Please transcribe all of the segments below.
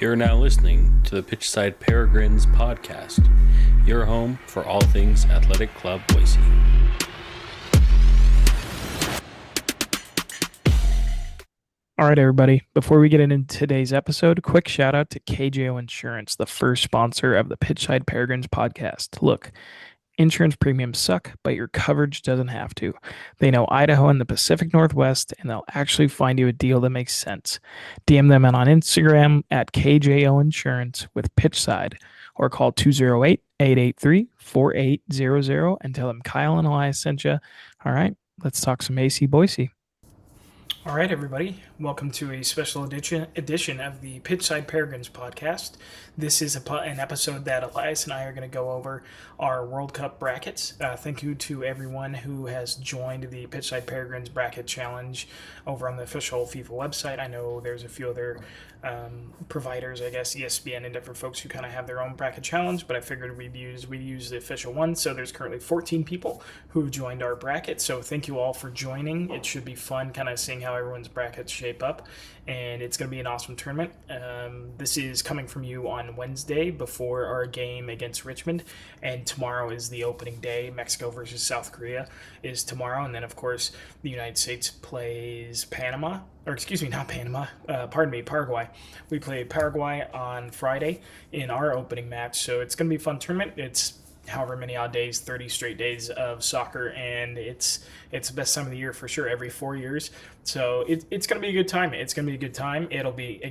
You're now listening to the Pitchside Peregrines Podcast, your home for all things Athletic Club Boise. All right, everybody. Before we get into today's episode, quick shout out to KJO Insurance, the first sponsor of the Pitchside Peregrines podcast. Look, insurance premiums suck, but your coverage doesn't have to. They know Idaho and the Pacific Northwest, and they'll actually find you a deal that makes sense. DM them on Instagram at KJO Insurance with Pitchside, or call 208-883-4800 and tell them Kyle and Elias sent you. All right, let's talk some AC Boise. All right, everybody. Welcome to a special edition of the Pitchside Peregrines Podcast. This is an episode that Elias and I are going to go over our World Cup brackets. Thank you to everyone who has joined the Pitchside Peregrines Bracket Challenge over on the official FIFA website. I know there's a few other providers, I guess ESPN and different folks who kind of have their own bracket challenge, but I figured we'd use the official one. So there's currently 14 people who've joined our bracket. So thank you all for joining. It should be fun kind of seeing how everyone's brackets shape up, and it's going to be an awesome tournament. This is coming from you on Wednesday before our game against Richmond, and tomorrow is the opening day. Mexico versus South Korea is tomorrow, and then of course the United States plays Paraguay. We play Paraguay on Friday in our opening match, so it's going to be a fun tournament. It's however many odd days, 30 straight days of soccer, and it's the best time of the year for sure, every 4 years. So it's going to be a good time. It'll be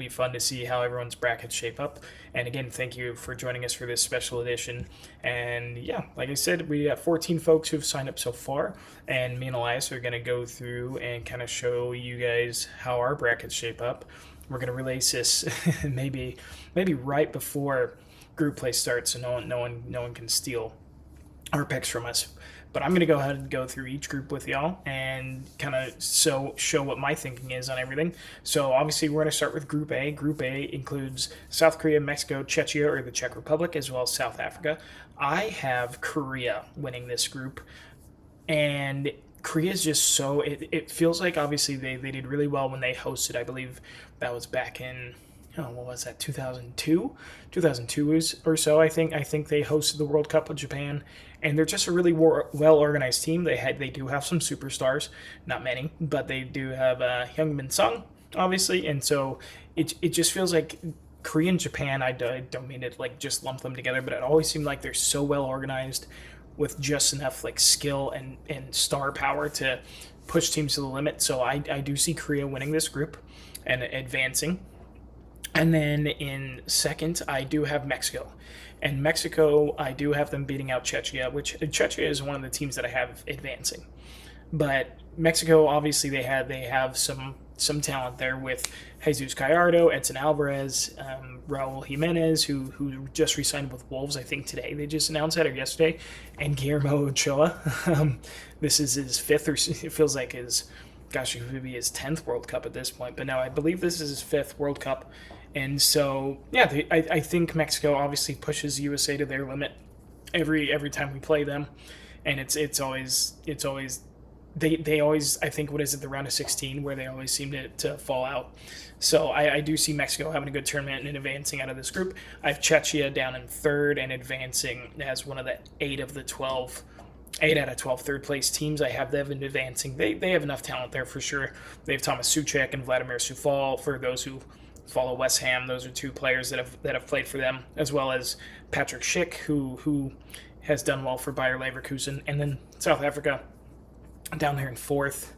fun to see how everyone's brackets shape up. And again, thank you for joining us for this special edition. And yeah, like I said, we have 14 folks who've signed up so far, and me and Elias are going to go through and kind of show you guys how our brackets shape up. We're going to release this maybe right before group play starts, so no one can steal our picks from us. But I'm going to go ahead and go through each group with y'all and kind of show what my thinking is on everything. So obviously we're going to start with Group A. Group A includes South Korea, Mexico, Czechia or the Czech Republic, as well as South Africa. I have Korea winning this group, and Korea is just so it feels like obviously they did really well when they hosted. I believe that was back in 2002 or so. I think they hosted the World Cup with Japan, and they're just a really well organized team. They do have some superstars, not many, but they do have Heung-min Sung, obviously, and so it just feels like Korea and Japan. I don't mean to just lump them together, but it always seemed like they're so well organized with just enough skill and star power to push teams to the limit. So I do see Korea winning this group and advancing. And then in second, I do have Mexico. And Mexico, I do have them beating out Czechia, which Czechia is one of the teams that I have advancing. But Mexico, obviously, they have some talent there with Jesus Gallardo, Edson Alvarez, Raul Jimenez, who just re-signed with Wolves, I think today. They just announced that, or yesterday. And Guillermo Ochoa. This is his fifth, or it feels like it would be his 10th World Cup at this point. But no, I believe this is his 5th World Cup. And so, yeah, I think Mexico obviously pushes USA to their limit every time we play them, and it's always they always, I think, what is it, the round of 16 where they always seem to fall out. So I do see Mexico having a good tournament and advancing out of this group. I have Czechia down in third and advancing as one of the 8 out of 12 third place teams. I have them advancing. They have enough talent there for sure. They have Thomas Souček and Vladimir Soufal. For those who follow West Ham, those are 2 players that have played for them, as well as Patrick Schick, who has done well for Bayer Leverkusen. And then South Africa down there in fourth.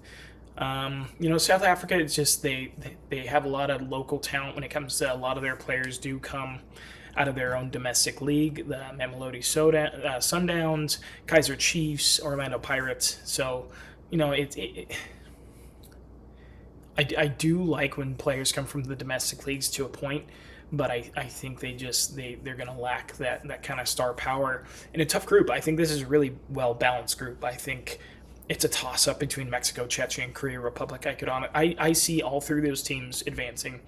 South Africa, it's just they have a lot of local talent when it comes to a lot of their players do come out of their own domestic league, the Mamelodi Sundowns, Kaizer Chiefs, Orlando Pirates. So, I do like when players come from the domestic leagues to a point, but I think they're going to lack that kind of star power in a tough group. I think this is a really well-balanced group. I think it's a toss-up between Mexico, Czechia, and Korea Republic. I see all 3 of those teams advancing,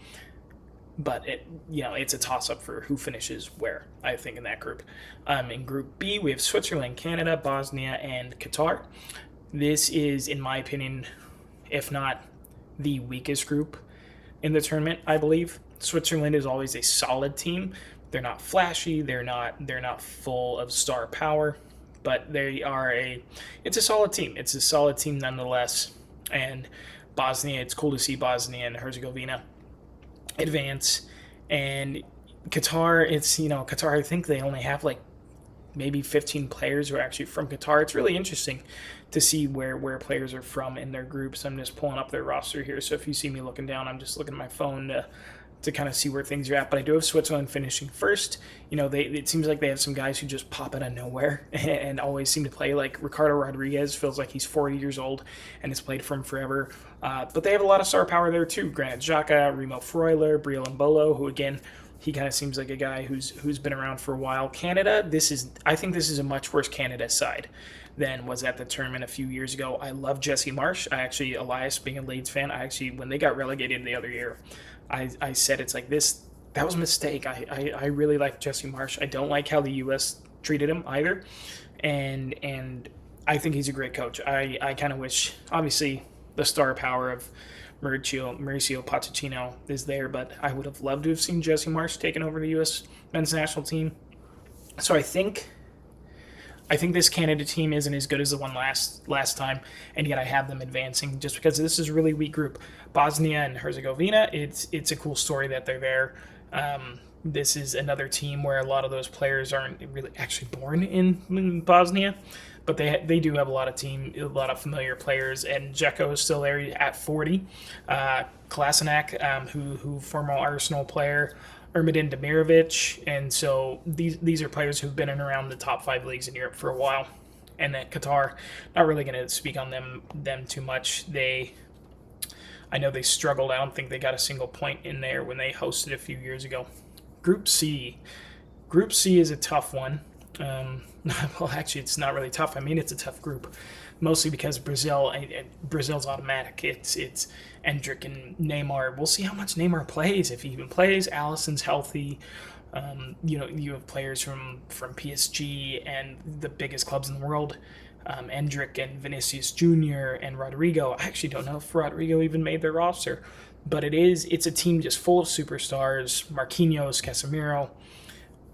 but it's a toss-up for who finishes where, I think, in that group. In Group B, we have Switzerland, Canada, Bosnia, and Qatar. This is, in my opinion, if not the weakest group in the tournament, I believe. Switzerland is always a solid team. They're not flashy. They're not full of star power, but it's a solid team. It's a solid team nonetheless. And Bosnia, it's cool to see Bosnia and Herzegovina advance. And Qatar, Qatar, I think they only have like maybe 15 players who are actually from Qatar. It's really interesting to see where players are from in their groups. I'm just pulling up their roster here. So if you see me looking down, I'm just looking at my phone to kind of see where things are at. But I do have Switzerland finishing first. It seems like they have some guys who just pop out of nowhere and always seem to play. Like Ricardo Rodriguez feels like he's 40 years old and has played for him forever. But they have a lot of star power there too. Granit Xhaka, Remo Freuler, Briel Mbolo, who again, he kind of seems like a guy who's been around for a while. Canada, I think this is a much worse Canada side than was at the tournament a few years ago. I love Jesse Marsh. Elias, being a Leeds fan, when they got relegated the other year, I said it's like this. That was a mistake. I really like Jesse Marsh. I don't like how the U.S. treated him either, and I think he's a great coach. I kind of wish, obviously, the star power of Mauricio Pochettino is there, but I would have loved to have seen Jesse Marsh taking over the U.S. men's national team. So I think this Canada team isn't as good as the one last time, and yet I have them advancing just because this is a really weak group. Bosnia and Herzegovina, it's a cool story that they're there. This is another team where a lot of those players aren't really actually born in Bosnia, but they do have a lot of familiar players, and Dzeko is still there at 40. Kolasinac, who former Arsenal player, Ermedin Demirovic, and so these are players who've been in around the top 5 leagues in Europe for a while. And then Qatar, not really going to speak on them too much. I know they struggled. I don't think they got a single point in there when they hosted a few years ago. Group C is a tough one. Well, actually, it's not really tough. I mean, it's a tough group, mostly because Brazil's automatic. It's Endrick and Neymar. We'll see how much Neymar plays, if he even plays. Alisson's healthy. You have players from PSG and the biggest clubs in the world. Endrick and Vinicius Jr. and Rodrigo. I actually don't know if Rodrigo even made their roster, but it's a team just full of superstars. Marquinhos, Casemiro,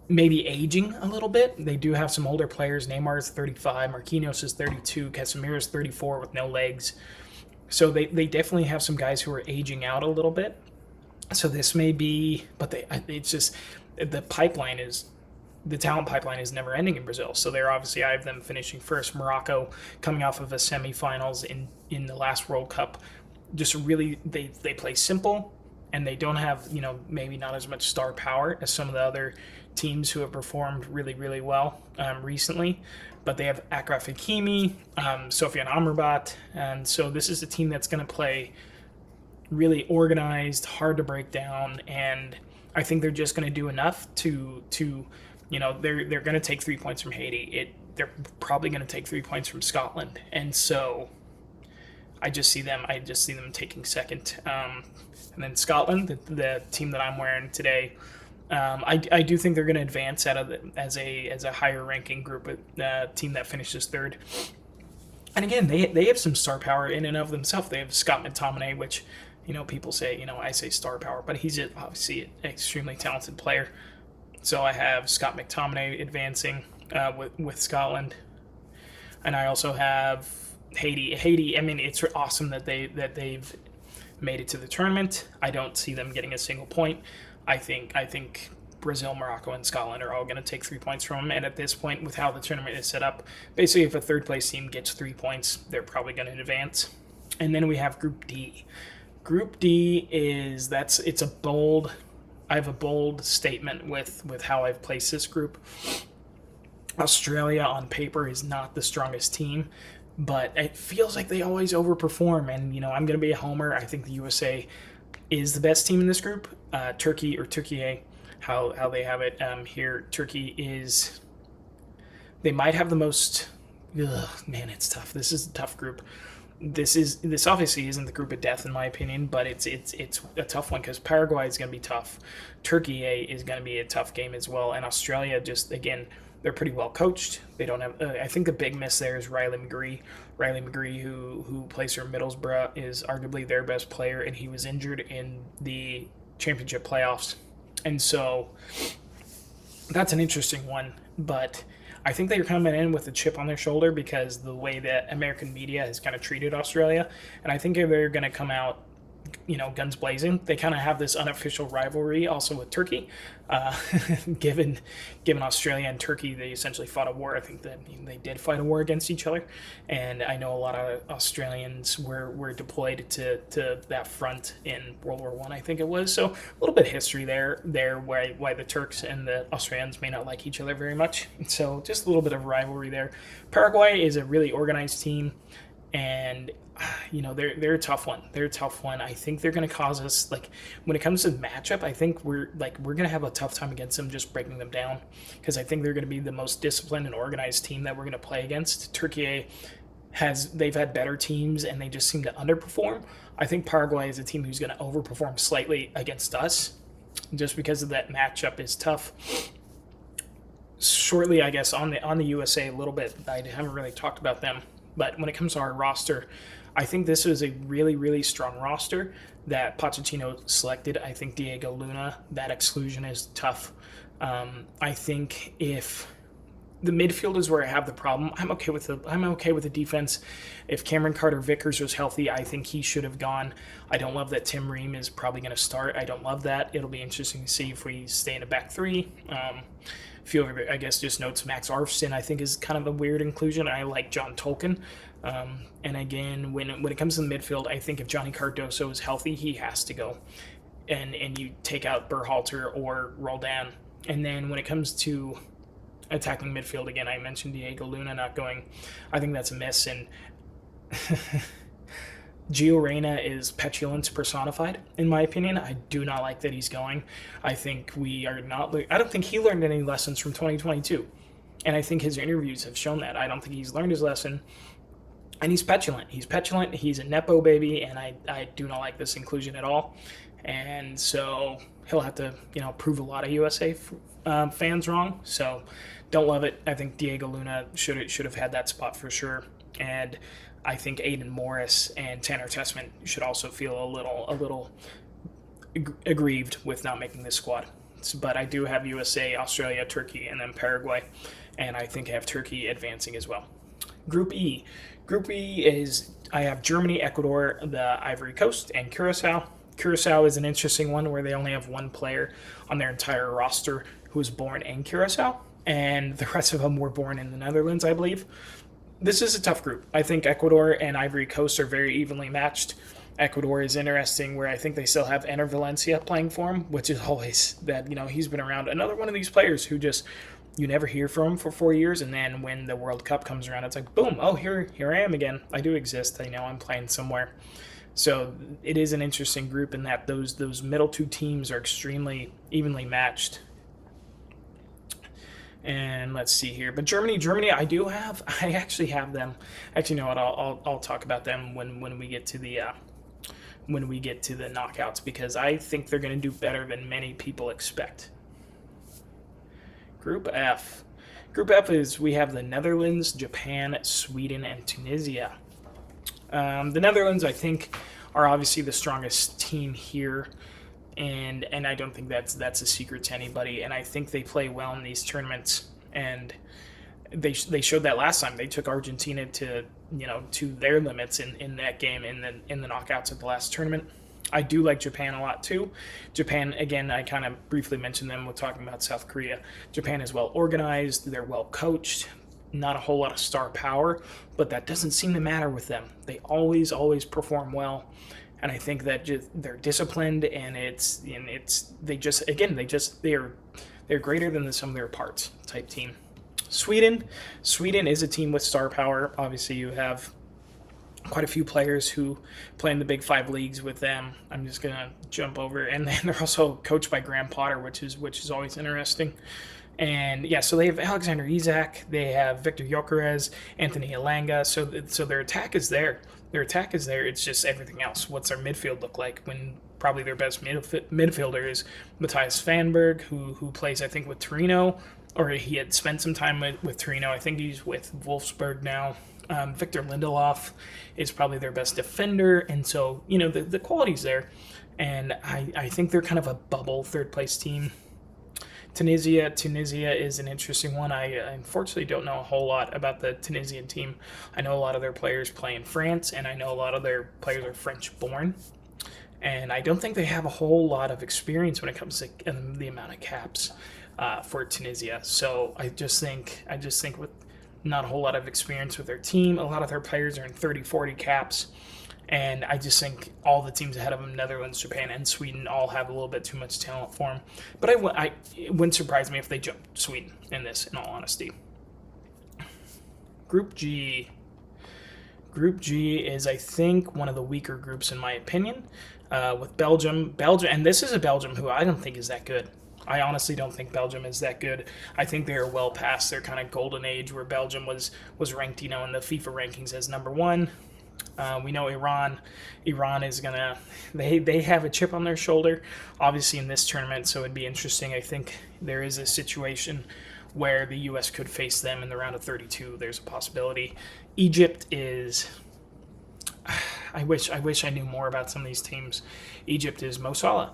maybe aging a little bit. They do have some older players. Neymar is 35, Marquinhos is 32, Casemiro is 34 with no legs. So they definitely have some guys who are aging out a little bit. So this may be, but it's just the talent pipeline is never ending in Brazil. So I have them finishing first. Morocco, coming off of a semifinals in the last World Cup, just really they play simple, and they don't have maybe not as much star power as some of the other teams who have performed really, really well recently. But they have Achraf Hakimi, Sofiane Amrabat, and so this is a team that's going to play really organized, hard to break down, and I think they're just going to do enough to they're going to take 3 points from Haiti. They're probably going to take 3 points from Scotland, and so I just see them taking second. And then Scotland, the team that I'm wearing today, I do think they're going to advance as a higher ranking group, team that finishes third. And again, they have some star power in and of themselves. They have Scott McTominay, which people say I say star power, but he's obviously an extremely talented player. So I have Scott McTominay advancing with Scotland, and I also have Haiti. I mean, it's awesome that they've made it to the tournament. I don't see them getting a single point. I think Brazil, Morocco, and Scotland are all going to take 3 points from them. And at this point, with how the tournament is set up, basically if a third place team gets 3 points, they're probably going to advance. And then we have Group D. Group D I have a bold statement with how I've placed this group. Australia on paper is not the strongest team, but it feels like they always overperform. And I'm going to be a homer. I think the USA is the best team in this group. Turkey, how they have it here. Turkey is. They might have the most. Man, it's tough. This is a tough group. This obviously isn't the group of death in my opinion, but it's a tough one because Paraguay is going to be tough. Turkey is going to be a tough game as well, and Australia just again. They're pretty well coached. They don't have. I think the big miss there is Riley McGree. Riley McGree, who plays for Middlesbrough, is arguably their best player, and he was injured in the championship playoffs. And so that's an interesting one. But I think they're coming in with a chip on their shoulder because the way that American media has kind of treated Australia. And I think they're going to come out, guns blazing. They kind of have this unofficial rivalry also with Turkey. Given Australia and Turkey, they essentially fought a war. I think that they did fight a war against each other. And I know a lot of Australians were deployed to that front in World War I think it was. So a little bit of history there why the Turks and the Australians may not like each other very much. So just a little bit of rivalry there. Paraguay is a really organized team, and they're a tough one. I think they're going to cause us, like, when it comes to matchup, I think we're going to have a tough time against them, just breaking them down, because I think they're going to be the most disciplined and organized team that we're going to play against. Turkey they've had better teams and they just seem to underperform. I think Paraguay is a team who's going to overperform slightly against us, just because of that matchup is tough. Shortly, I guess, on the USA a little bit, I haven't really talked about them, but when it comes to our roster, I think this is a really, really strong roster that Pochettino selected. I think Diego Luna, that exclusion is tough. I think if the midfield is where I have the problem, I'm okay with the defense. If Cameron Carter-Vickers was healthy, I think he should have gone. I don't love that Tim Ream is probably going to start. I don't love that. It'll be interesting to see if we stay in a back three. A few of I guess just notes. Max Arfson, I think, is kind of a weird inclusion. I like John Tolkien. And again, when it comes to the midfield, I think if Johnny Cardoso is healthy, he has to go. And you take out Berhalter or Roldan. And then when it comes to attacking midfield, again, I mentioned Diego Luna not going. I think that's a miss. And Gio Reyna is petulance personified, in my opinion. I do not like that he's going. I think I don't think he learned any lessons from 2022. And I think his interviews have shown that. I don't think he's learned his lesson. And he's petulant. He's a Nepo baby, and I do not like this inclusion at all. And so he'll have to, prove a lot of USA fans wrong. So don't love it. I think Diego Luna should have had that spot for sure. And I think Aiden Morris and Tanner Tessman should also feel a little aggrieved with not making this squad. But I do have USA, Australia, Turkey, and then Paraguay. And I think I have Turkey advancing as well. Group E. Group E is, I have Germany, Ecuador, the Ivory Coast, and Curacao. Curacao is an interesting one where they only have one player on their entire roster who was born in Curacao, and the rest of them were born in the Netherlands, I believe. This is a tough group. I think Ecuador and Ivory Coast are very evenly matched. Ecuador is interesting where I think they still have Ener Valencia playing for him, which is always that, he's been around. Another one of these players who just, you never hear from him for 4 years, and then when the World Cup comes around, it's like, boom, oh, here I am again. I do exist. I know I'm playing somewhere. So it is an interesting group in that those middle two teams are extremely evenly matched. And let's see here. But Germany, I actually have them. Actually, you know what? I'll talk about them when we get to the knockouts, because I think they're going to do better than many people expect. Group F. Group F is, we have the Netherlands, Japan, Sweden, and Tunisia. The Netherlands, I think, are obviously the strongest team here, and I don't think that's a secret to anybody. And I think they play well in these tournaments, and they showed that last time. They took Argentina to their limits in that game in the knockouts of the last tournament. I do like Japan a lot too. Japan, again, I kind of briefly mentioned them with talking about South Korea. Japan is well organized. They're well coached. Not a whole lot of star power, but that doesn't seem to matter with them. They always perform well, and I think that they're disciplined, and they're greater than the sum of their parts type team. Sweden is a team with star power. Obviously, you have quite a few players who play in the Big Five leagues with them. I'm just gonna jump over, and then they're also coached by Graham Potter, which is always interesting. And yeah, so they have Alexander Isak, they have Victor Gyökeres, Anthony Elanga. So their attack is there. It's just everything else. What's their midfield look like when probably their best midfielder is Matthias Vanberg, who plays, I think, with Torino, or he had spent some time with Torino. I think he's with Wolfsburg now. Victor Lindelof is probably their best defender, and so the quality's there. and I think they're kind of a bubble third place team. Tunisia is an interesting one. I unfortunately don't know a whole lot about the Tunisian team. I know a lot of their players play in France, and I know a lot of their players are French born. And I don't think they have a whole lot of experience when it comes to the amount of caps for Tunisia. So I just think with not a whole lot of experience with their team, a lot of their players are in 30, 40 caps. And I just think all the teams ahead of them, Netherlands, Japan, and Sweden, all have a little bit too much talent for them. But it wouldn't surprise me if they jumped Sweden in this, in all honesty. Group G. Group G is, I think, one of the weaker groups in my opinion, with Belgium, and this is a Belgium who I don't think is that good. I honestly don't think Belgium is that good. I think they are well past their kind of golden age where Belgium was ranked, in the FIFA rankings as number one. We know Iran is gonna. They have a chip on their shoulder, obviously in this tournament. So it'd be interesting. I think there is a situation where the U.S. could face them in the round of 32. There's a possibility. Egypt is. I wish I knew more about some of these teams. Egypt is Mo Salah.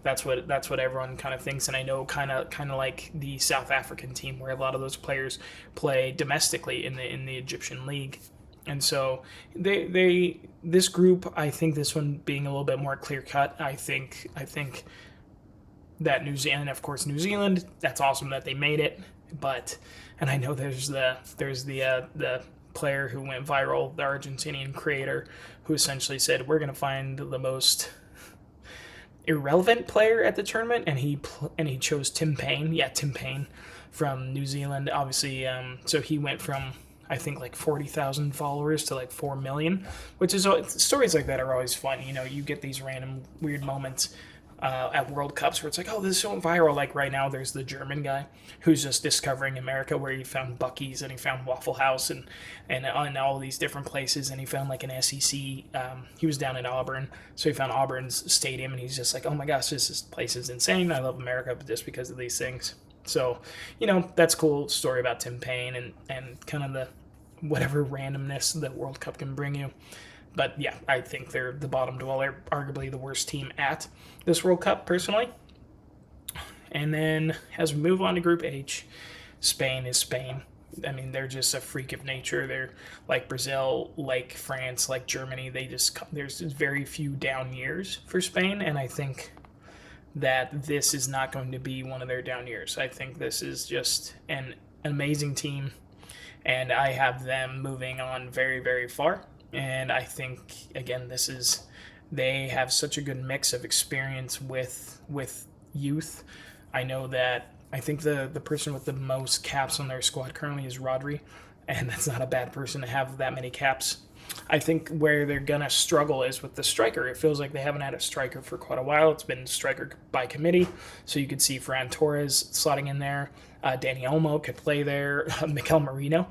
That's what everyone kind of thinks, and I know kind of like the South African team, where a lot of those players play domestically in the Egyptian league. And so this group, I think this one being a little bit more clear cut. I think that New Zealand, that's awesome that they made it. But, and I know there's the player who went viral, the Argentinian creator, who essentially said, we're going to find the most irrelevant player at the tournament, and he chose Tim Payne. Yeah, Tim Payne from New Zealand, obviously. So he went from, I think, like 40,000 followers to like 4 million, which is, stories like that are always fun. You get these random weird moments at World Cups where it's like, oh, this is so viral. Like right now, there's the German guy who's just discovering America, where he found Buc-ee's and he found Waffle House and all these different places, and he found like an SEC. He was down in Auburn, so he found Auburn's stadium, and he's just like, oh my gosh, this place is insane. I love America, but just because of these things. So, that's a cool story about Tim Payne and kind of the whatever randomness the World Cup can bring you. But yeah, I think they're the bottom dweller, arguably the worst team at this World Cup, personally. And then as we move on to Group H, Spain is Spain. I mean, they're just a freak of nature. They're like Brazil, like France, like Germany. There's very few down years for Spain, and I think that this is not going to be one of their down years. I think this is just an amazing team, and I have them moving on very, very far. And I think, again, they have such a good mix of experience with youth. I think the person with the most caps on their squad currently is Rodri, and that's not a bad person to have that many caps. I think where they're going to struggle is with the striker. It feels like they haven't had a striker for quite a while. It's been striker by committee. So you could see Ferran Torres slotting in there. Dani Olmo could play there. Mikel Merino,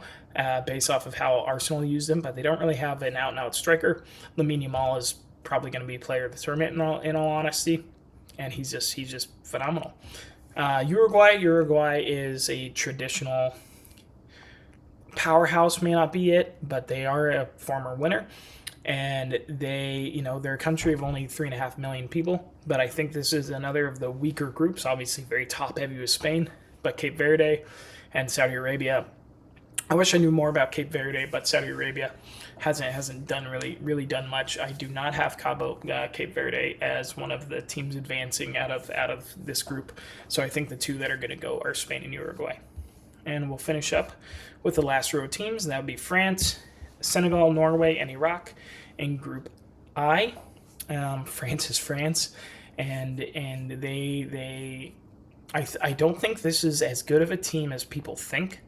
based off of how Arsenal used him. But they don't really have an out-and-out striker. Lamine Yamal is probably going to be player of the tournament in all honesty. And he's just phenomenal. Uruguay is a traditional powerhouse, may not be it, but they are a former winner, and they're a country of only 3.5 million people. But I think this is another of the weaker groups. Obviously, very top heavy with Spain, but Cape Verde and Saudi Arabia. I wish I knew more about Cape Verde, but Saudi Arabia hasn't done really done much. I do not have Cape Verde as one of the teams advancing out of this group. So I think the two that are going to go are Spain and Uruguay. And we'll finish up with the last row of teams. That would be France, Senegal, Norway, and Iraq in Group I. France is France, and I don't think this is as good of a team as people think.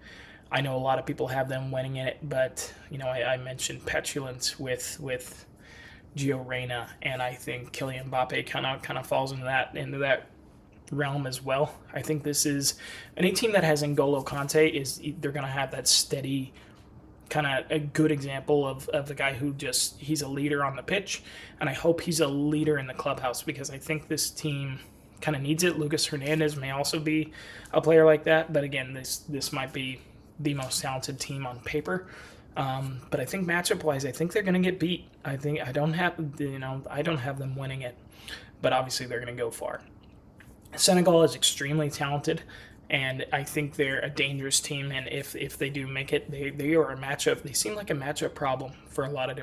I know a lot of people have them winning it, but I mentioned petulance with Gio Reyna, and I think Kylian Mbappe kind of falls into that realm as well. I think this is any team that has N'Golo Kante they're going to have that steady kind of a good example of the guy who he's a leader on the pitch, and I hope he's a leader in the clubhouse, because I think this team kind of needs it. Lucas Hernandez may also be a player like that, but again, this might be the most talented team on paper. But I think matchup wise, I think they're going to get beat. I don't have them winning it. but obviously they're going to go far. Senegal is extremely talented, and I think they're a dangerous team. And if they do make it, they are a matchup. They seem like a matchup problem for a lot of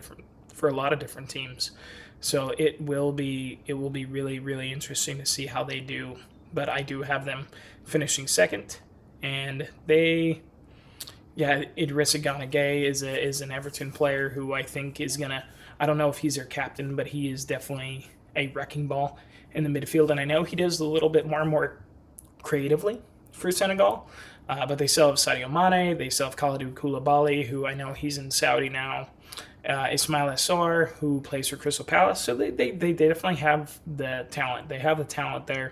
different teams. So it will be really, really interesting to see how they do. But I do have them finishing second, and Idrissa Gana Gueye is an Everton player who I think is gonna. I don't know if he's their captain, but he is definitely a wrecking ball in the midfield, and I know he does a little bit more creatively for Senegal. But they still have Sadio Mane, they still have Kalidou Koulibaly, who I know he's in Saudi now. Ismail Assar, who plays for Crystal Palace. So they definitely have the talent. They have the talent there.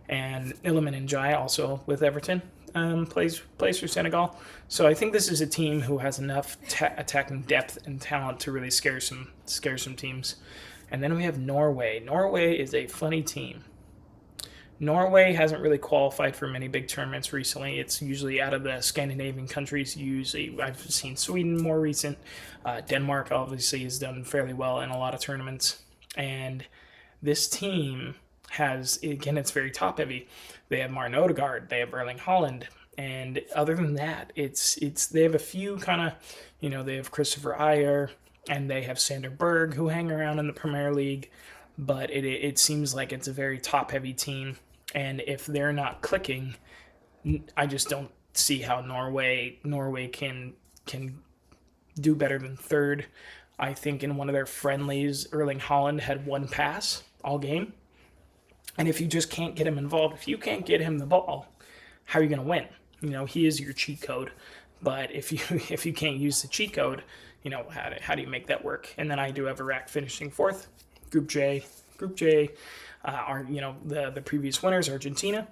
And Iliman Ndiaye, also with Everton, plays for Senegal. So I think this is a team who has enough attacking depth and talent to really scare some teams. And then we have Norway. Norway is a funny team. Norway hasn't really qualified for many big tournaments recently. It's usually out of the Scandinavian countries. Usually, I've seen Sweden more recent. Denmark obviously has done fairly well in a lot of tournaments. And this team has, again, it's very top heavy. They have Martin Odegaard. They have Erling Haaland. And other than that, it's they have a few kind of, they have Christopher Ayer and they have Sander Berg who hang around in the Premier League. But it seems like it's a very top heavy team. And if they're not clicking, I just don't see how Norway can do better than third. I think in one of their friendlies, Erling Haaland had one pass all game. And if you just can't get him involved, if you can't get him the ball, how are you going to win? He is your cheat code. But if you can't use the cheat code, how do you make that work? And then I do have Iraq finishing fourth. Group J are the previous winners, Argentina.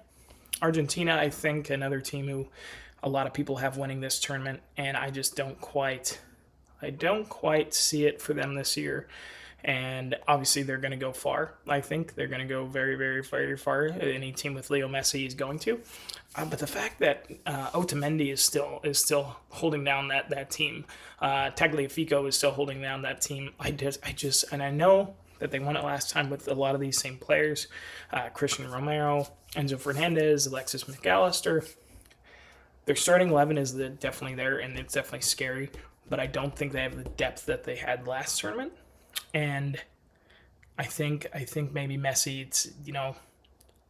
Argentina, I think, another team who a lot of people have winning this tournament, and I just don't quite see it for them this year. And obviously they're going to go far. I think they're going to go very, very, very far. Any team with Leo Messi is going to. But the fact that Otamendi is still holding down that team, Tagliafico is still holding down that team. And I know that they won it last time with a lot of these same players, Christian Romero, Enzo Fernandez, Alexis McAllister. Their starting 11 is definitely there, and it's definitely scary, but I don't think they have the depth that they had last tournament. And I think maybe Messi,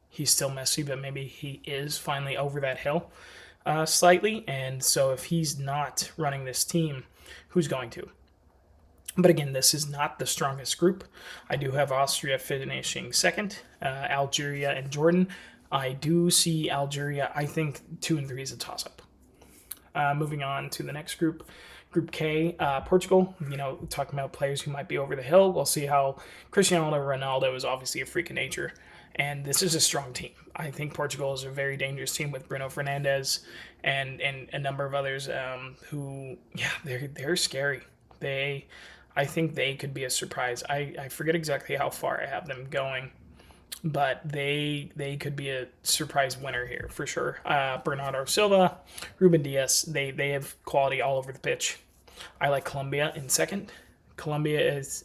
he's still Messi, but maybe he is finally over that hill slightly. And so if he's not running this team, who's going to? But again, this is not the strongest group. I do have Austria finishing second, Algeria and Jordan. I do see Algeria, I think 2 and 3 is a toss-up. Moving on to the next group. Group K, Portugal, talking about players who might be over the hill. We'll see how Cristiano Ronaldo is obviously a freak of nature, and this is a strong team. I think Portugal is a very dangerous team with Bruno Fernandes and a number of others they're scary. I think they could be a surprise. I forget exactly how far I have them going, but they could be a surprise winner here for sure. Bernardo Silva, Ruben Diaz, they have quality all over the pitch. I like Colombia in second. Colombia is,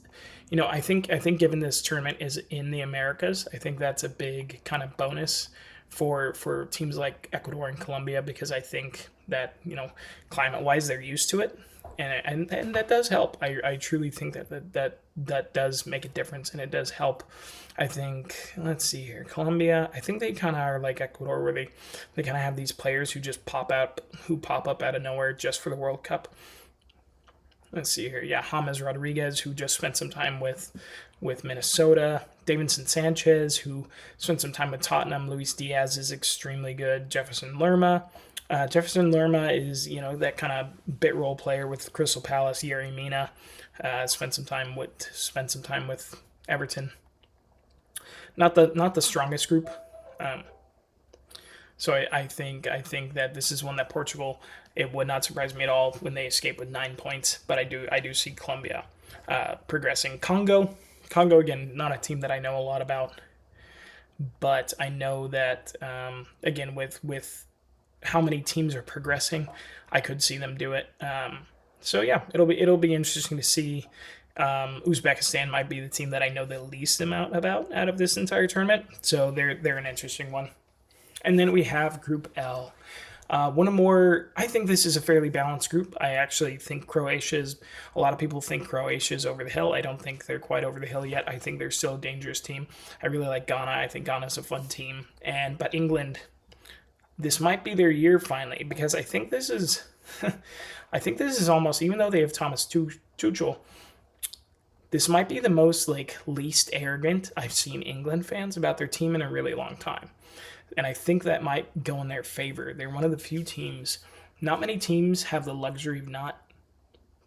I think given this tournament is in the Americas, I think that's a big kind of bonus for teams like Ecuador and Colombia, because I think that, climate-wise they're used to it. And that does help. I truly think that does make a difference, and it does help. I think, let's see here, Colombia, I think they kind of are like Ecuador, where they kind of have these players who just pop up out of nowhere just for the World Cup. Let's see here. Yeah, James Rodriguez, who just spent some time with Minnesota. Davinson Sanchez, who spent some time with Tottenham. Luis Diaz is extremely good. Jefferson Lerma. Jefferson Lerma is, that kind of bit role player with Crystal Palace. Yerry Mina spent some time with Everton. Not the strongest group. So I think that this is one that Portugal, it would not surprise me at all when they escape with 9 points. But I do see Colombia progressing. Congo again, not a team that I know a lot about, but I know that again with how many teams are progressing, I could see them do it. So yeah, it'll be interesting to see. Uzbekistan might be the team that I know the least amount about out of this entire tournament, so they're an interesting one. And then we have Group L. I think this is a fairly balanced group. I actually think a lot of people think Croatia is over the hill. I don't think they're quite over the hill yet. I think they're still a dangerous team. I really like Ghana. I think Ghana's a fun team. But England, this might be their year finally, because I think this is, I think this is almost, even though they have Thomas Tuchel, this might be the most least arrogant I've seen England fans about their team in a really long time. And I think that might go in their favor. They're one of the few teams. Not many teams have the luxury of not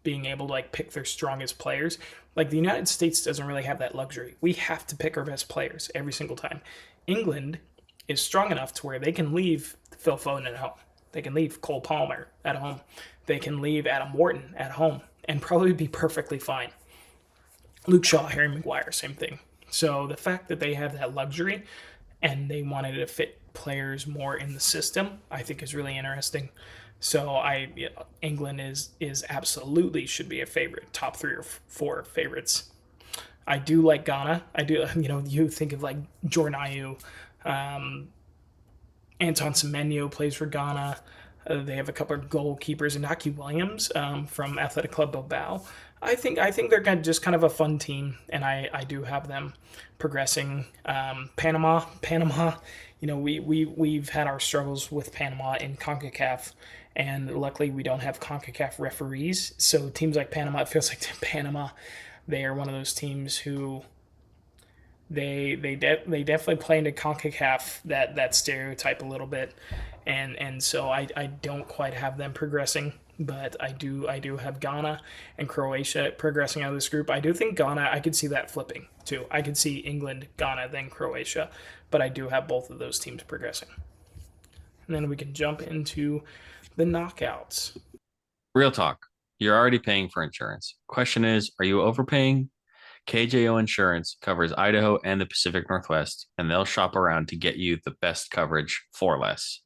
being able to pick their strongest players. The United States doesn't really have that luxury. We have to pick our best players every single time. England is strong enough to where they can leave Phil Foden at home. They can leave Cole Palmer at home. They can leave Adam Wharton at home and probably be perfectly fine. Luke Shaw, Harry Maguire, same thing. So the fact that they have that luxury and they wanted to fit players more in the system, I think is really interesting. So England is absolutely should be a favorite, top 3 or 4 favorites. I do like Ghana. I do, you think of Jordan Ayew, Anton Semenyo plays for Ghana. They have a couple of goalkeepers, Inaki Williams from Athletic Club Bilbao. I think they're just kind of a fun team, and I do have them progressing. Panama, we've had our struggles with Panama in CONCACAF, and luckily we don't have CONCACAF referees. So teams like Panama, it feels like Panama, they are one of those teams who they definitely play into CONCACAF that stereotype a little bit, and so I don't quite have them progressing. But I do have Ghana and Croatia progressing out of this group. I do think Ghana, I could see that flipping too. I could see England, Ghana, then Croatia. But I do have both of those teams progressing. And then we can jump into the knockouts. Real talk. You're already paying for insurance. Question is, are you overpaying? KJO Insurance covers Idaho and the Pacific Northwest, and they'll shop around to get you the best coverage for less.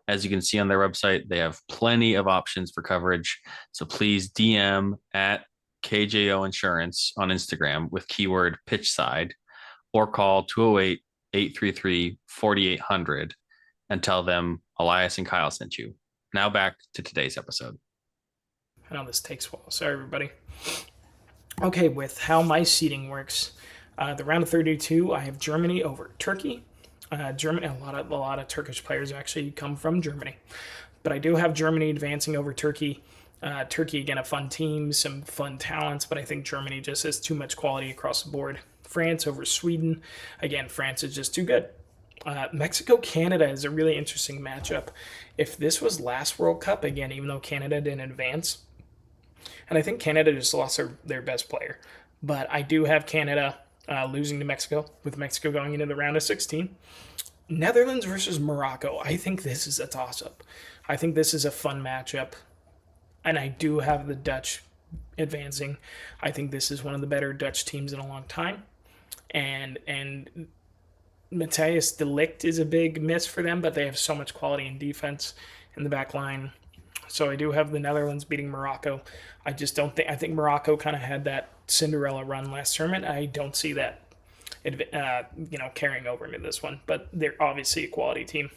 As you can see on their website, they have plenty of options for coverage. So please DM at KJO Insurance on Instagram with keyword pitchside, or call 208-833-4800 and tell them Elias and Kyle sent you. Now back to today's episode. I know this takes a while. Sorry, everybody. Okay, with how my seeding works, the round of 32, I have Germany over Turkey. Germany, a lot of Turkish players actually come from Germany, but I do have Germany advancing over Turkey. Turkey, again, a fun team, some fun talents, but I think Germany just has too much quality across the board. France over Sweden. Again, France is just too good. Mexico-Canada is a really interesting matchup. If this was last World Cup, again, even though Canada didn't advance, and I think Canada just lost their best player, but I do have Canada losing to Mexico, with Mexico going into the round of 16. Netherlands versus Morocco. I think this is a toss-up. I think this is a fun matchup, and I do have the Dutch advancing. I think this is one of the better Dutch teams in a long time, and Matthijs de Ligt is a big miss for them, but they have so much quality in defense in the back line. So I do have the Netherlands beating Morocco. I think Morocco kind of had that Cinderella run last tournament. I don't see that, carrying over into this one, but they're obviously a quality team.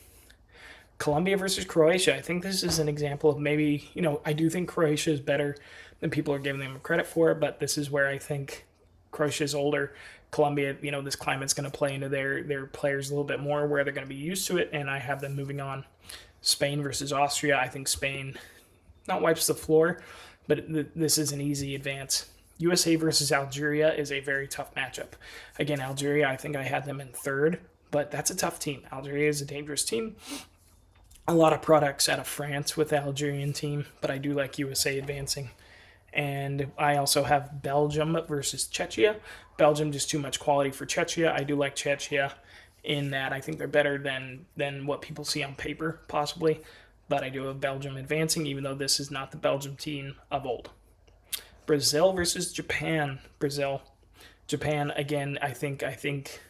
Colombia versus Croatia. I think this is an example of maybe, I do think Croatia is better than people are giving them credit for, but this is where I think Croatia is older. Colombia, this climate's going to play into their players a little bit more, where they're going to be used to it, and I have them moving on. Spain versus Austria. I think Spain not wipes the floor, but this is an easy advance. USA versus Algeria is a very tough matchup. Again, Algeria, I think I had them in third, but that's a tough team. Algeria is a dangerous team. A lot of products out of France with the Algerian team, but I do like USA advancing. And I also have Belgium versus Czechia. Belgium, just too much quality for Czechia. I do like Czechia in that I think they're better than what people see on paper, possibly. But I do have Belgium advancing, even though this is not the Belgium team of old. Brazil versus Japan. Japan, again, I think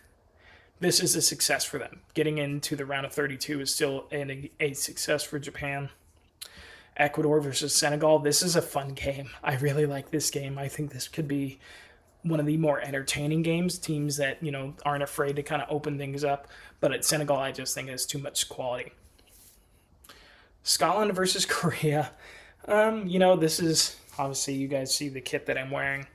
this is a success for them. Getting into the round of 32 is still a success for Japan. Ecuador versus Senegal. This is a fun game. I really like this game. I think this could be one of the more entertaining games. Teams that, aren't afraid to kind of open things up. But at Senegal, I just think it's too much quality. Scotland versus Korea. This is obviously, you guys see the kit that I'm wearing.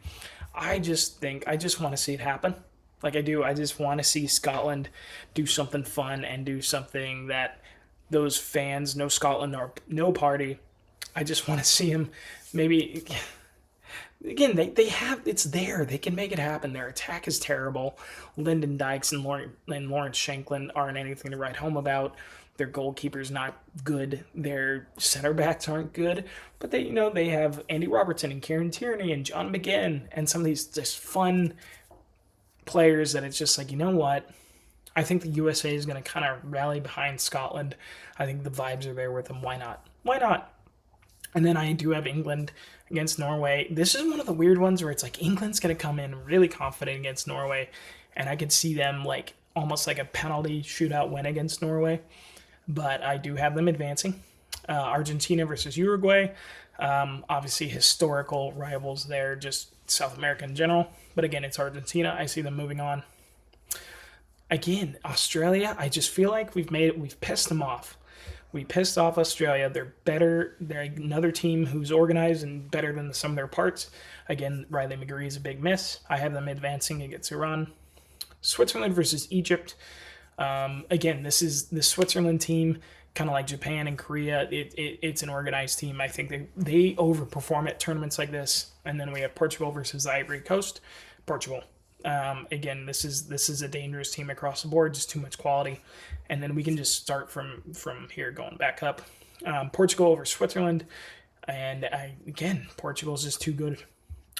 I just want to see it happen. Like I do. I just want to see Scotland do something fun and do something that those fans, no Scotland or no party. I just want to see them maybe. Again, they have, it's there. They can make it happen. Their attack is terrible. Lyndon Dykes and Lawrence Shankland aren't anything to write home about. Their goalkeeper's not good. Their center backs aren't good. But they have Andy Robertson and Kieran Tierney and John McGinn and some of these just fun players that it's just like, you know what? I think the USA is going to kind of rally behind Scotland. I think the vibes are there with them. Why not? Why not? And then I do have England against Norway. This is one of the weird ones where it's like England's going to come in really confident against Norway. And I could see them like almost like a penalty shootout win against Norway. But I do have them advancing. Argentina versus Uruguay. Obviously, historical rivals there, just South America in general. But again, it's Argentina. I see them moving on. Again, Australia, I just feel like we've pissed them off. We pissed off Australia. They're better. They're another team who's organized and better than the sum of their parts. Again, Riley McGree is a big miss. I have them advancing against Iran. Switzerland versus Egypt. Again, this is the Switzerland team, kind of like Japan and Korea. It's an organized team. I think they overperform at tournaments like this. And then we have Portugal versus the Ivory Coast. Portugal. Again, this is a dangerous team across the board, just too much quality. And then we can just start from here going back up. Portugal over Switzerland. And again, Portugal's just too good.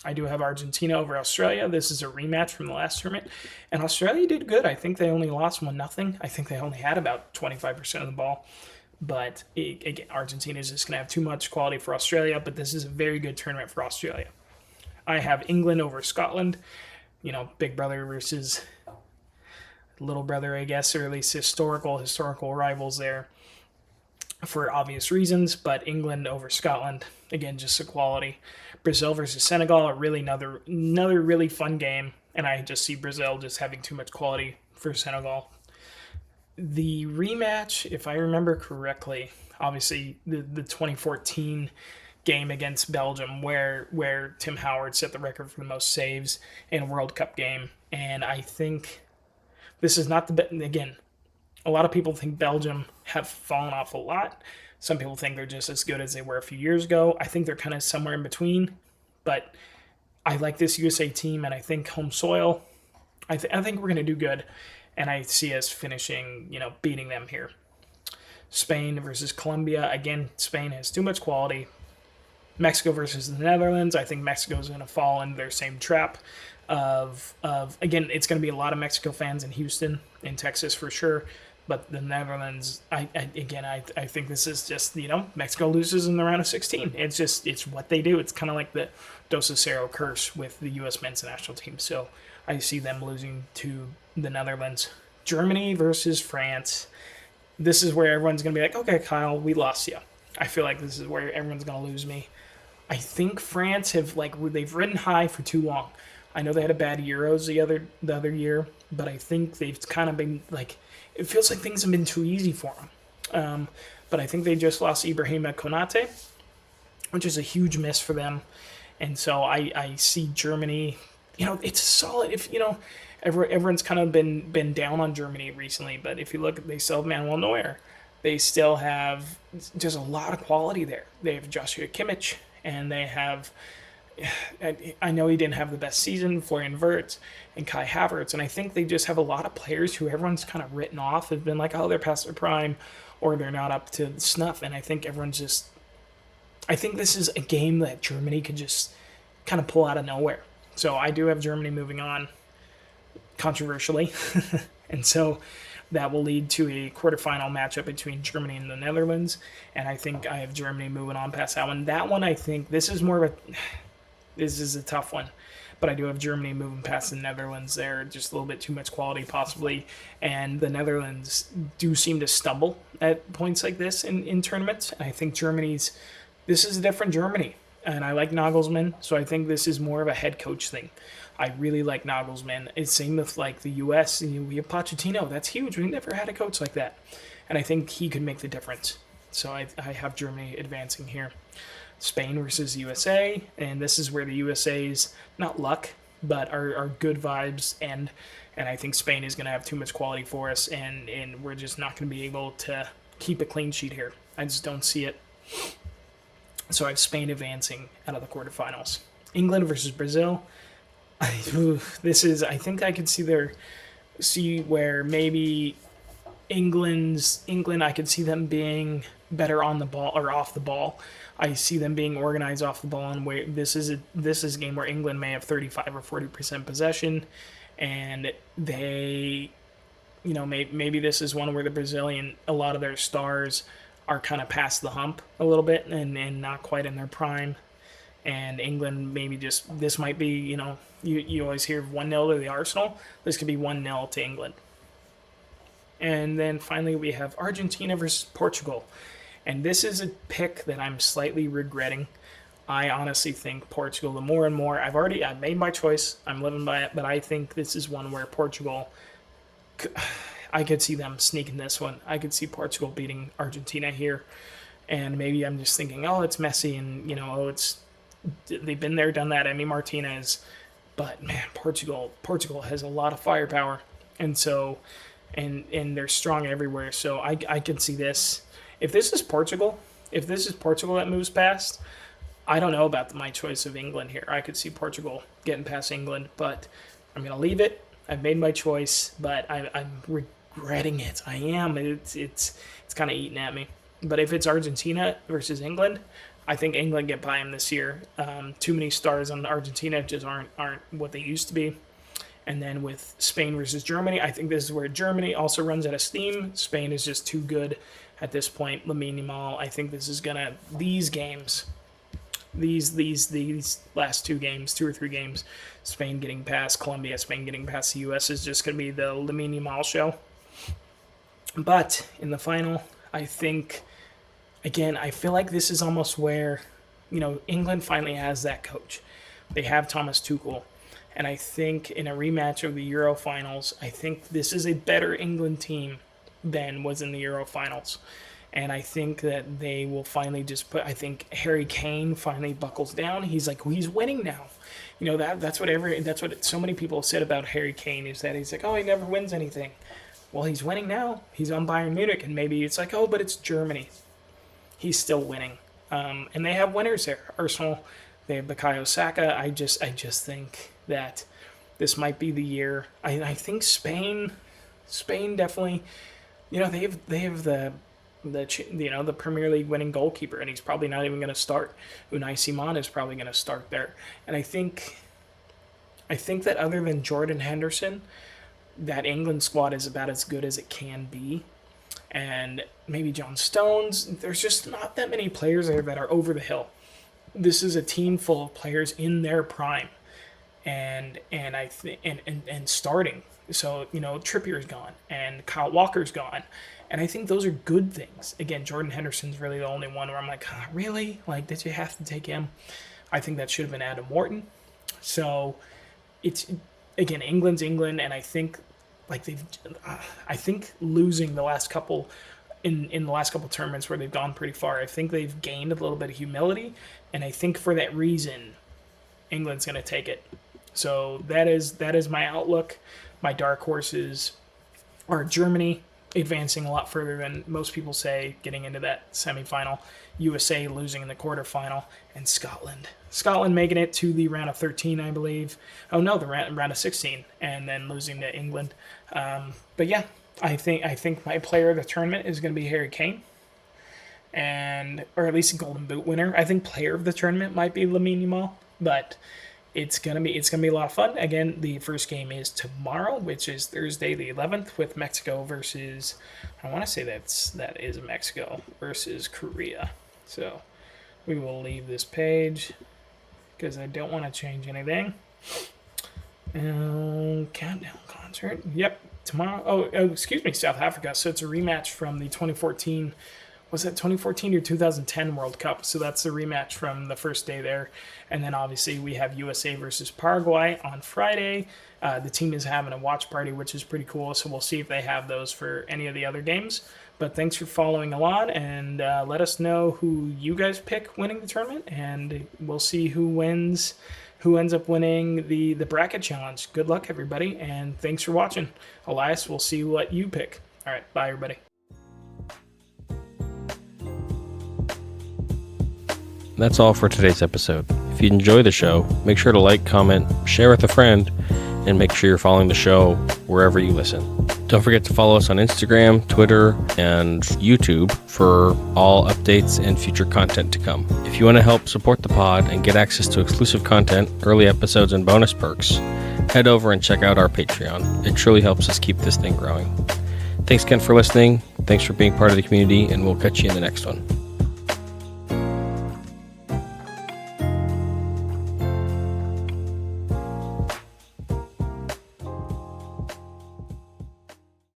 I do have Argentina over Australia. This is a rematch from the last tournament. And Australia did good. I think they only lost 1-0. I think they only had about 25% of the ball. But again, Argentina is just going to have too much quality for Australia. But this is a very good tournament for Australia. I have England over Scotland. Big brother versus little brother, I guess, or at least historical rivals there for obvious reasons. But England over Scotland, again, just equality. Brazil versus Senegal, another really fun game, and I just see Brazil just having too much quality for Senegal. The rematch, if I remember correctly, obviously the 2014 game against Belgium where Tim Howard set the record for the most saves in a World Cup game, and I think this is not again, a lot of people think Belgium have fallen off a lot. Some people think they're just as good as they were a few years ago. I think they're kind of somewhere in between. But I like this USA team, and I think home soil, I think we're going to do good. And I see us finishing, beating them here. Spain versus Colombia. Again, Spain has too much quality. Mexico versus the Netherlands. I think Mexico's going to fall into their same trap of again, it's going to be a lot of Mexico fans in Houston, in Texas for sure. But the Netherlands, I think this is just, Mexico loses in the round of 16. It's what they do. It's kind of like the Dos Acero curse with the U.S. men's national team. So I see them losing to the Netherlands. Germany versus France. This is where everyone's going to be like, okay, Kyle, we lost you. I feel like this is where everyone's going to lose me. I think France they've ridden high for too long. I know they had a bad Euros the other year, but I think they've kind of been it feels like things have been too easy for them. But I think they just lost Ibrahima Konate, which is a huge miss for them. And so I see Germany, it's solid. If, everyone's kind of been down on Germany recently, but if you look, they still have Manuel Neuer. They still have just a lot of quality there. They have Joshua Kimmich, and they have, I know he didn't have the best season, Florian Wirtz and Kai Havertz, and I think they just have a lot of players who everyone's kind of written off, have been like, oh, they're past their prime, or they're not up to snuff, and I think I think this is a game that Germany could just kind of pull out of nowhere. So I do have Germany moving on, controversially, and so that will lead to a quarterfinal matchup between Germany and the Netherlands, and I think I have Germany moving on past that one. That one, I think, this is a tough one, but I do have Germany moving past the Netherlands there, just a little bit too much quality possibly, and the Netherlands do seem to stumble at points like this in tournaments, and I think Germany's this is a different Germany. And I like Nagelsmann, so I think this is more of a head coach thing. I really like Nagelsmann. It's same with like the U.S. We have Pochettino. That's huge. We never had a coach like that, and I think he could make the difference. So I have Germany advancing here. Spain versus USA, and this is where the USA's not luck, but our good vibes end. And I think Spain is going to have too much quality for us, and we're just not going to be able to keep a clean sheet here. I just don't see it. So I have Spain advancing out of the quarterfinals. England versus Brazil. I think I could see where maybe England, I could see them being better on the ball or off the ball. I see them being organized off the ball, and where this is a game where England may have 35 or 40% possession, and they, maybe this is one where the Brazilian, a lot of their stars are kind of past the hump a little bit and not quite in their prime. And England maybe this might be, you always hear 1-0 to the Arsenal. This could be 1-0 to England. And then finally we have Argentina versus Portugal. And this is a pick that I'm slightly regretting. I honestly think Portugal, the more and more, I've made my choice. I'm living by it. But I think this is one where Portugal, I could see them sneaking this one. I could see Portugal beating Argentina here. And maybe I'm just thinking, it's Messi and, they've been there, done that, Emi Martinez. But, man, Portugal has a lot of firepower. And so, and they're strong everywhere. So I can see this. If this is Portugal that moves past, I don't know about my choice of England here. I could see Portugal getting past England, but I'm going to leave it. I've made my choice, but I'm regretting it. I am. It's kind of eating at me. But if it's Argentina versus England, I think England get by them this year. Too many stars on Argentina just aren't what they used to be. And then with Spain versus Germany, I think this is where Germany also runs out of steam. Spain is just too good at this point. Lamine Yamal, I think this is these games, these last two or three games, Spain getting past Colombia, Spain getting past the U.S. is just going to be the Lamine Yamal show. But in the final, I think, again, I feel like this is almost where, England finally has that coach. They have Thomas Tuchel. And I think in a rematch of the Euro finals, I think this is a better England team than was in the Euro finals. And I think that they will finally I think Harry Kane finally buckles down. He's winning now. That's what so many people have said about Harry Kane, is that he's like, he never wins anything. Well, he's winning now. He's on Bayern Munich, and maybe it's like, but it's Germany. He's still winning. And they have winners there. Arsenal, they have Bukayo Saka. I just think that this might be the year. I think Spain definitely, they have the Premier League winning goalkeeper, and he's probably not even going to start. Unai Simon is probably going to start there. And I think that other than Jordan Henderson, that England squad is about as good as it can be. And maybe John Stones, there's just not that many players there that are over the hill. This is a team full of players in their prime. And I think and starting. So, Trippier's gone and Kyle Walker's gone. And I think those are good things. Again, Jordan Henderson's really the only one where I'm like, really? Like, did you have to take him? I think that should have been Adam Morton. So it's, again, England's England, and I think losing the last couple in the last couple tournaments where they've gone pretty far, I think they've gained a little bit of humility, and I think for that reason, England's going to take it. So that is my outlook. My dark horses are Germany advancing a lot further than most people say, getting into that semifinal, USA losing in the quarterfinal, and Scotland. Scotland making it to the round of 13, I believe. Oh no, the round of 16, and then losing to England. But yeah, I think my player of the tournament is going to be Harry Kane, or at least a Golden Boot winner. I think player of the tournament might be Lamine Yamal, but it's gonna be a lot of fun. Again, the first game is tomorrow, which is Thursday the 11th, with Mexico versus, I want to say that is Mexico versus Korea. So we will leave this page because I don't want to change anything. Countdown concert. Yep, tomorrow. Oh, excuse me, South Africa. So it's a rematch from the 2014. was it 2014 or 2010 World Cup? So that's the rematch from the first day there. And then obviously we have USA versus Paraguay on Friday. The team is having a watch party, which is pretty cool. So we'll see if they have those for any of the other games. But thanks for following along, and let us know who you guys pick winning the tournament, and we'll see who ends up winning the bracket challenge. Good luck, everybody, and thanks for watching. Elias, we'll see what you pick. All right, bye, everybody. That's all for today's episode. If you enjoy the show, make sure to like, comment, share with a friend, and make sure you're following the show wherever you listen. Don't forget to follow us on Instagram, Twitter, and YouTube for all updates and future content to come. If you want to help support the pod and get access to exclusive content, early episodes, and bonus perks, head over and check out our Patreon. It truly helps us keep this thing growing. Thanks again for listening. Thanks for being part of the community, and we'll catch you in the next one.